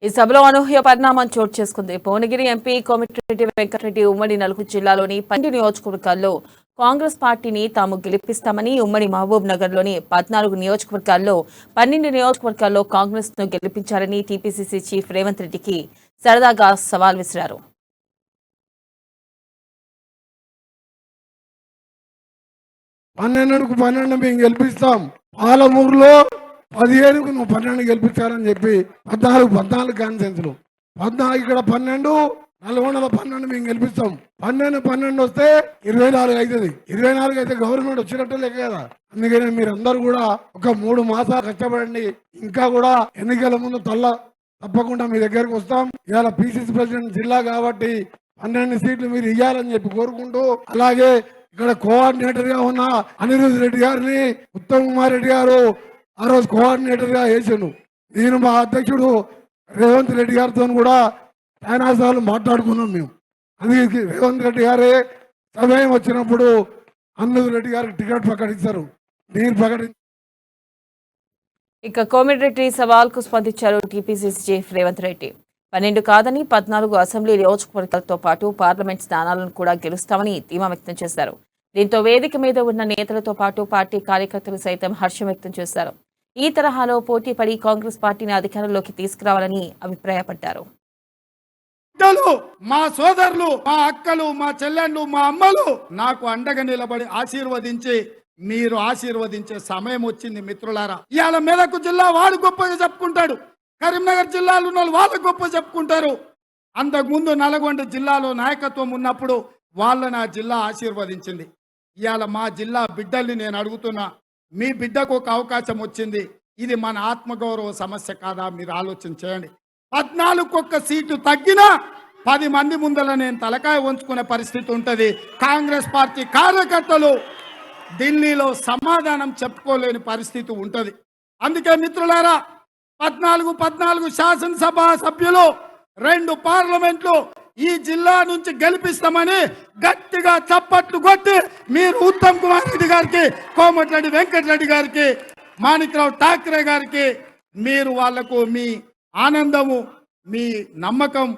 ఈ సభలో అనూహ్య పరిణామం చోటు చేసుకుంది. భువనగిరి ఎంపీ కోమటిరెడ్డి వెంకటరెడ్డి ఉమ్మడి నలుగురు జిల్లాలోని 12 నియోజకవర్గాల్లో కాంగ్రెస్ పార్టీని తాము గెలిపిస్తామని, ఉమ్మడి మహబూబ్ నగర్లోని 14 నియోజకవర్గాల్లో 12 నియోజకవర్గాల్లో కాంగ్రెస్ ను గెలిపించారని టీపీసీసీ చీఫ్ రేవంత్ రెడ్డికి సరదాగా సవాల్ విసిరారు. 12కు 12 మేము గెలిపిస్తాం. పాలమూరులో 17కు నువ్వు 12 గెలిపించారని చెప్పి 14 కాన్సెన్స్లు 14 ఇక్కడ 12 నల్గొండలో 12 మేము గెలిపిస్తాం. 12 వస్తే 24 అవుతుంది. 24 అయితే గవర్నమెంట్ వచ్చినట్టే లెక్క కదా. అందుకని మీరందరూ కూడా ఒక 3 మాసాలు కష్టపడండి. ఇంకా కూడా ఎన్నికల ముందు తప్పకుండా మీ దగ్గరకు వస్తాం. ఇవాళ పిసిసి ప్రెసిడెంట్ జిల్లా కాబట్టి 12 సీట్లు మీరు ఇవ్వాలని చెప్పి కోరుకుంటూ, అలాగే ఇక్కడ కోఆర్డినేటర్ గా ఉన్న అనిరుద్ రెడ్డి గారిని ఉత్తమ్ కుమార్ రెడ్డి గారు ఆ రోజు కోఆర్డినేటర్ గా వేసాను. నేను మా అధ్యక్షుడు రేవంత్ రెడ్డి గారితో కూడా చాలాసార్లు మాట్లాడుకున్నాం మేము. అందుకే రేవంత్ రెడ్డి గారే సమయం వచ్చినప్పుడు అనిరుద్ రెడ్డి గారికి టికెట్ ప్రకటిస్తారు. నేను ఇక కోమటిరెడ్డి సవాల్కు స్పందించారు టీపీసీసీ చీఫ్ రేవంత్ రెడ్డి. 12 కాదని 14 అసెంబ్లీ నియోజకవర్గాలతో పాటు పార్లమెంట్ స్థానాలను కూడా గెలుస్తామని ధీమా వ్యక్తం చేశారు. దీంతో వేదిక మీద ఉన్న నేతలతో పాటు పార్టీ కార్యకర్తలు సైతం హర్షం వ్యక్తం చేశారు. ఈ తరహాలో పోటీ పడి కాంగ్రెస్ పార్టీని అధికారంలోకి తీసుకురావాలని అభిప్రాయపడ్డారు. మా సోదరులు, మా అక్కలు, మా చెల్లెళ్ళు, మా అమ్మలు నాకు అండగా నిలబడి ఆశీర్వదించి మీరు ఆశీర్వదించే సమయం వచ్చింది మిత్రులారా. ఇవాళ మెదక్ జిల్లా వాడు గొప్పగా చెప్పుకుంటాడు, కరీంనగర్ జిల్లాలో ఉన్న వాళ్ళు గొప్ప చెప్పుకుంటారు. అంతకుముందు నల్గొండ జిల్లాలో నాయకత్వం ఉన్నప్పుడు వాళ్ళని ఆ జిల్లా ఆశీర్వదించింది. ఇవాళ మా జిల్లా బిడ్డల్ని నేను అడుగుతున్నా, మీ బిడ్డకు ఒక అవకాశం వచ్చింది. ఇది మన ఆత్మగౌరవ సమస్య కాదా? మీరు ఆలోచన చేయండి. 14 సీటు తగ్గినా 10 మంది ముందర నేను తలకాయ వంచుకునే పరిస్థితి ఉంటుంది. కాంగ్రెస్ పార్టీ కార్యకర్తలు ఢిల్లీలో సమాధానం చెప్పుకోలేని పరిస్థితి ఉంటుంది. అందుకే మిత్రులారా, 14 శాసనసభ సభ్యులు, 2 పార్లమెంట్లు ఈ జిల్లా నుంచి గెలిపిస్తామని గట్టిగా చప్పట్లు కొట్టి మీరు ఉత్తమ్ కుమార్ రెడ్డి గారికి, కోమటిరెడ్డి వెంకటరెడ్డి గారికి, మాణిక్రావు ఠాక్రే గారికి మీరు వాళ్లకు మీ ఆనందము, మీ నమ్మకం